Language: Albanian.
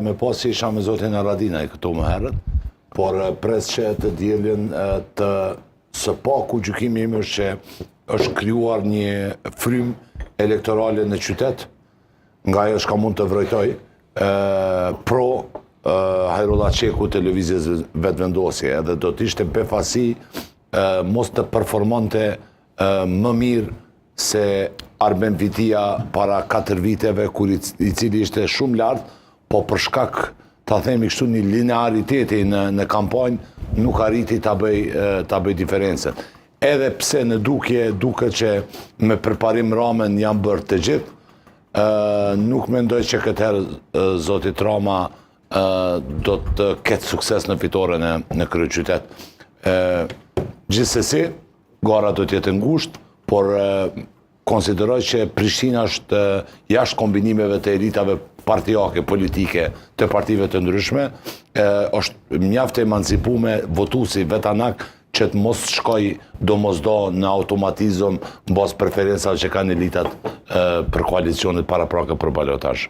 Me pas që isha me zotin Aradinaj këto më herët, por pres që të dielin të së paku gjykimi im është që është krijuar një frym elektorale në qytet, nga ajo shka mund të vrojtoj, pro Hajrullah Qeku televizjes vetëvendosje, edhe do t'ishte befasi mos të performante më mirë se Arben Vitia para 4 viteve, kur i cili ishte shumë lartë, po për shkak, ta themi kështu, një lineariteti në kampanjë, nuk arriti ta bëj diferencën. Edhe pse në duke që me përparim ramen janë bërë të gjithë, nuk mendoj që këtë herë zotit Rama do të ketë sukses në fitore në kryeqytet. Gjithsesi, gara do t'jetë ngushtë, por konsideroj që Prishtina është jashtë kombinimeve të elitave partijake, politike të partive të ndryshme, është mjaft e emancipume votuesi vetanak që të mos shkoj domosdo në automatizëm në bazë preferencave që kanë elitat për koalicionet paraprake për balotazh.